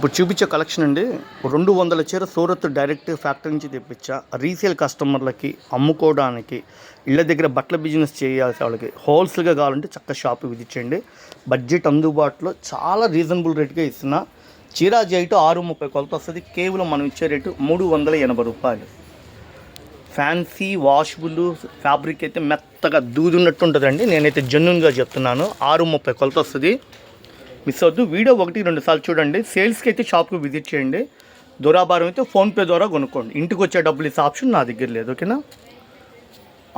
ఇప్పుడు చూపించే కలెక్షన్ అండి 200 చీర సూరత్ డైరెక్ట్ ఫ్యాక్టరీ నుంచి తెప్పించా. రీసేల్ కస్టమర్లకి అమ్ముకోవడానికి ఇళ్ళ దగ్గర బట్టల బిజినెస్ చేయాల్సిన వాళ్ళకి హోల్సేల్గా కావాలంటే చక్క షాప్ విజిట్ చేయండి. బడ్జెట్ అందుబాటులో చాలా రీజనబుల్ రేట్గా ఇస్తున్నా. చీరా జైటు 630 కొలత వస్తుంది. కేవలం మనం ఇచ్చే రేటు 380 రూపాయలు. ఫ్యాన్సీ వాషబుల్ ఫ్యాబ్రిక్ అయితే మెత్తగా దూదున్నట్టు ఉంటుందండి. నేనైతే జెన్యూన్గా చెప్తున్నాను. 630 కొలత వస్తుంది. మిస్ అవద్దు. వీడియో 1-2 సార్లు చూడండి. సేల్స్కి అయితే షాప్కి విజిట్ చేయండి. దొరాబారం అయితే ఫోన్పే ద్వారా కొనుక్కోండి. ఇంటికి వచ్చే డబ్బులు ఇచ్చే ఆప్షన్ నా దగ్గర లేదు. ఓకేనా?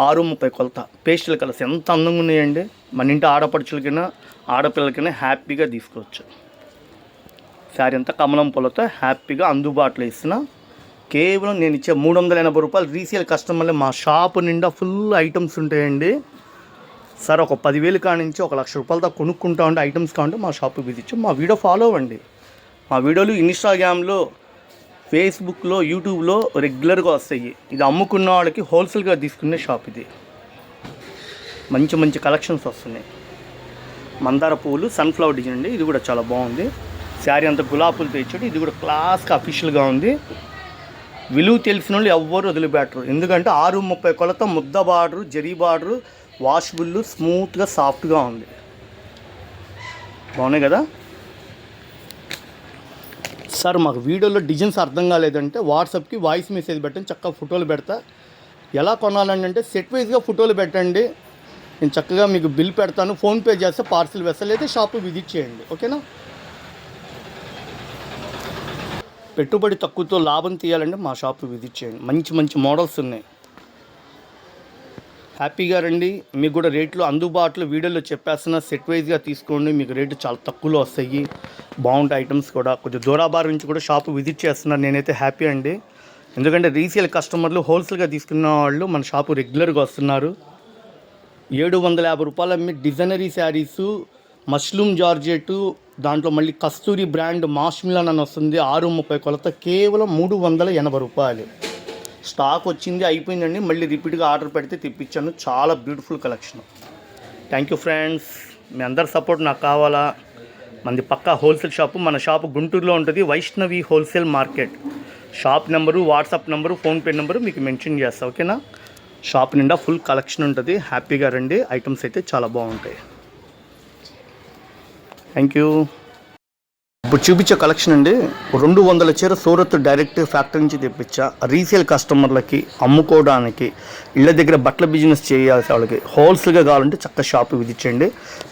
630 కొలత పేస్టల్ కలర్స్ ఎంత అందంగా ఉన్నాయండి. మన ఇంటి ఆడపడుచులకైనా ఆడపిల్లలకైనా హ్యాపీగా తీసుకోవచ్చు. శారీ అంతా కమలం పొలతో హ్యాపీగా అందుబాటులో ఇస్తున్నా. కేవలం నేను ఇచ్చే 380 రూపాయలు. రీసేల్ కస్టమర్లే. మా షాపు నిండా ఫుల్ ఐటమ్స్ ఉంటాయండి. సార్ ఒక 10,000 కానించి 1,00,000 రూపాయల దాకా కొనుక్కుంటా ఉంటే ఐటమ్స్ కావాలంటే మా షాప్కి విజిట్. మా వీడియో ఫాలో అవ్వండి. మా వీడియోలు ఇన్స్టాగ్రామ్లో, ఫేస్బుక్లో, యూట్యూబ్లో రెగ్యులర్గా వస్తాయి. ఇది అమ్ముకున్న వాళ్ళకి హోల్సేల్గా తీసుకునే షాప్ ఇది. మంచి మంచి కలెక్షన్స్ వస్తున్నాయి. మందార పువ్వులు సన్ఫ్లవర్ డిజైన్ అండి. ఇది కూడా చాలా బాగుంది. శారీ అంతా గులాబీలు తెచ్చాడు. ఇది కూడా క్లాస్గా అఫీషియల్గా ఉంది. విలువ తెలిసిన వాళ్ళు ఎవ్వరు వదిలిపెట్టరు. ఎందుకంటే 630 కొలత, ముద్ద బార్డరు, జరీ బార్డరు, వాషబుల్, స్మూత్గా సాఫ్ట్గా ఉంది. బాగున్నాయి కదా సార్. మాకు వీడియోలో డిజైన్స్ అర్థం కాలేదంటే వాట్సాప్కి వాయిస్ మెసేజ్ పెట్టండి. చక్కగా ఫోటోలు పెడతా. ఎలా కొనాలని అంటే సెట్ వైజ్గా ఫోటోలు పెట్టండి. నేను చక్కగా మీకు బిల్ పెడతాను. ఫోన్పే చేస్తే పార్సిల్ వేస్తా. లేదా షాపు విజిట్ చేయండి. ఓకేనా? పెట్టుబడి తక్కువతో లాభం తీయాలంటే మా షాపు విజిట్ చేయండి. మంచి మంచి మోడల్స్ ఉన్నాయి. హ్యాపీగా రండి. మీకు కూడా రేట్లు అందుబాటులో వీడియోలో చెప్పేస్తున్నా. సెట్ వైజ్గా తీసుకోండి. మీకు రేటు చాలా తక్కువలో వస్తాయి. బాగుంటాయి ఐటమ్స్ కూడా. కొంచెం దూరాబార్ నుంచి కూడా షాపు విజిట్ చేస్తున్నారు. నేనైతే హ్యాపీ అండి. ఎందుకంటే రీసేల్ కస్టమర్లు హోల్సేల్గా తీసుకున్న వాళ్ళు మన షాపు రెగ్యులర్గా వస్తున్నారు. 750 రూపాయల మీ డిజైనరీ శారీసు, మష్రూమ్ జార్జెట్, దాంట్లో మళ్ళీ కస్తూరి బ్రాండ్ మాష్మిలాన్ అని వస్తుంది. 630 కొలత కేవలం 380 రూపాయలు. స్టాక్ వచ్చింది, అయిపోయిందండి. మళ్ళీ రిపీట్గా ఆర్డర్ పెడితే తెప్పించాను. చాలా beautiful collection. Thank you friends. మీ అందరి సపోర్ట్ నాకు కావాలా. మనది పక్కా హోల్సేల్ షాపు. మన షాపు గుంటూరులో ఉంటుంది. Vaishnavi wholesale market. Shop number, WhatsApp number, PhonePe number మీకు మెన్షన్ చేస్తా. ఓకేనా? షాప్ నిండా ఫుల్ కలెక్షన్ ఉంటుంది. హ్యాపీగా రండి. ఐటమ్స్ అయితే చాలా బాగుంటాయి. Thank you. ఇప్పుడు చూపించే కలెక్షన్ అండి 200 చీర సూరత్ డైరెక్ట్ ఫ్యాక్టరీ నుంచి తెప్పించా. రీసేల్ కస్టమర్లకి అమ్ముకోవడానికి ఇళ్ళ దగ్గర బట్టల బిజినెస్ చేయాల్సిన వాళ్ళకి హోల్సేల్గా కావాలంటే చక్క షాప్ విజిట్ చేయండి.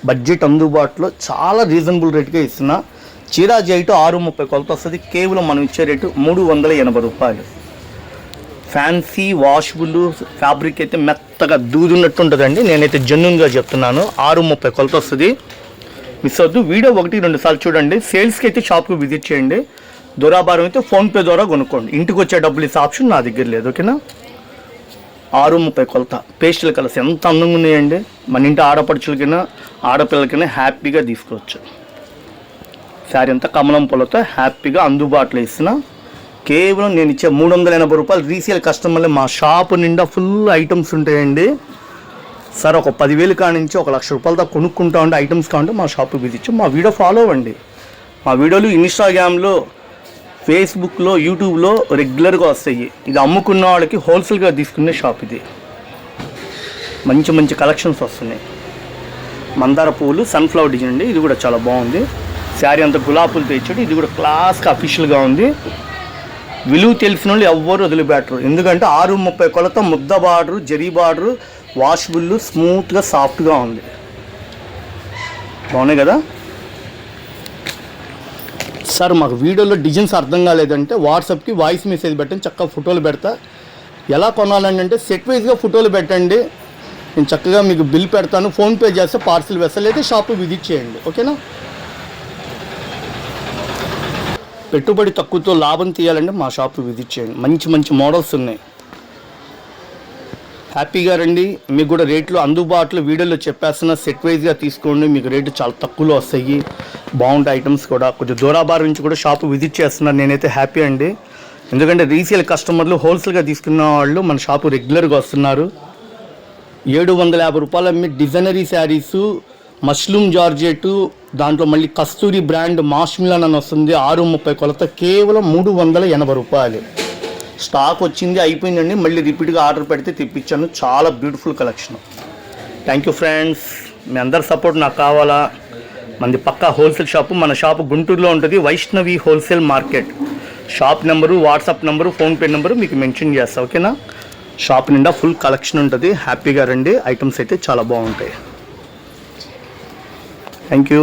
బడ్జెట్ అందుబాటులో చాలా రీజనబుల్ రేట్గా ఇస్తున్నా. చీరా జైటు 630 కొలత వస్తుంది. కేవలం మనం ఇచ్చే రేటు 380 రూపాయలు. ఫ్యాన్సీ వాషబుల్ ఫ్యాబ్రిక్ అయితే మెత్తగా దూదున్నట్టు ఉంటుందండి. నేనైతే జెన్యూన్గా చెప్తున్నాను. 630 కొలత వస్తుంది. మిస్ అవద్దు. వీడియో 1-2 సార్లు చూడండి. సేల్స్కి అయితే షాప్కి విజిట్ చేయండి. దొరాబారం అయితే ఫోన్పే ద్వారా కొనుక్కోండి. ఇంటికి వచ్చే డబ్బులు ఇచ్చే ఆప్షన్ నా దగ్గర లేదు. ఓకేనా? 630 కొలత పేస్టల్ కలర్స్ ఎంత అందంగా ఉన్నాయండి. మన ఇంటి ఆడపడుచులకైనా ఆడపిల్లలకైనా హ్యాపీగా తీసుకోవచ్చు. శారీ అంతా కమలం పొలతో హ్యాపీగా అందుబాటులో ఇస్తున్నా. కేవలం నేను ఇచ్చే 380 రూపాయలు. రీసేల్ కస్టమర్లే. మా షాపు నిండా ఫుల్ ఐటమ్స్ ఉంటాయండి. సార్ ఒక 10,000 కానించి 1,00,000 రూపాయల దాకా కొనుక్కుంటా ఉంటే ఐటమ్స్ కావాలంటే మా షాప్కి విజిట్. మా వీడియో ఫాలో అవ్వండి. మా వీడియోలు ఇన్స్టాగ్రామ్లో, ఫేస్బుక్లో, యూట్యూబ్లో రెగ్యులర్గా వస్తాయి. ఇది అమ్ముకున్న వాళ్ళకి హోల్సేల్గా తీసుకునే షాప్ ఇది. మంచి మంచి కలెక్షన్స్ వస్తున్నాయి. మందార పువ్వులు సన్ఫ్లవర్ డిజైన్ అండి. ఇది కూడా చాలా బాగుంది. శారీ అంతా గులాబీలు తెచ్చాడు. ఇది కూడా క్లాస్గా అఫీషియల్గా ఉంది. విలువ తెలిసిన వాళ్ళు ఎవ్వరు వదిలిపెట్టరు. ఎందుకంటే 630 కొలత, ముద్ద బార్డరు, జరీ బార్డరు, వాషబుల్, స్మూత్గా సాఫ్ట్గా ఉంది. బాగున్నాయి కదా సార్. మాకు వీడియోలో డిజైన్స్ అర్థం కాలేదంటే వాట్సాప్కి వాయిస్ మెసేజ్ పెట్టండి. చక్కగా ఫోటోలు పెడతా. ఎలా కొనాలని అంటే సెట్ వైజ్గా ఫోటోలు పెట్టండి. నేను చక్కగా మీకు బిల్ పెడతాను. ఫోన్పే చేస్తే పార్సిల్ వేస్తా. లేదా షాపు విజిట్ చేయండి. ఓకేనా? పెట్టుబడి తక్కువతో లాభం తీయాలంటే మా షాపు విజిట్ చేయండి. మంచి మంచి మోడల్స్ ఉన్నాయి. హ్యాపీగా రండి. మీకు కూడా రేట్లు అందుబాటులో వీడియోలో చెప్పేస్తున్నా. సెట్ వైజ్గా తీసుకోండి. మీకు రేటు చాలా తక్కువలో వస్తాయి. బాగుంటాయి ఐటమ్స్ కూడా. కొంచెం దూరాబార్ నుంచి కూడా షాపు విజిట్ చేస్తున్నారు. నేనైతే హ్యాపీ అండి. ఎందుకంటే రీసేల్ కస్టమర్లు హోల్సేల్గా తీసుకున్న వాళ్ళు మన షాపు రెగ్యులర్గా వస్తున్నారు. 750 రూపాయల మీ డిజైనరీ శారీసు, మష్రూమ్ జార్జెట్, దాంట్లో మళ్ళీ కస్తూరి బ్రాండ్ మాష్మిలన్ అని వస్తుంది 630 కొలత, కేవలం 380 రూపాయలు. స్టాక్ వచ్చింది, అయిపోయిందండి. మళ్ళీ రిపీట్గా ఆర్డర్ పెడితే తెప్పించాను. చాలా beautiful collection. Thank you friends, మీ అందరి సపోర్ట్ నాకు కావాలా. మనది పక్కా హోల్సేల్ షాపు. మన షాపు గుంటూరులో ఉంటుంది, Vaishnavi wholesale market. Shop number, WhatsApp number, PhonePe number మీకు మెన్షన్ చేస్తా, ఓకేనా. షాప్ నిండా ఫుల్ కలెక్షన్ ఉంటుంది, హ్యాపీగా రండి. ఐటమ్స్ అయితే చాలా బాగుంటాయి. Thank you.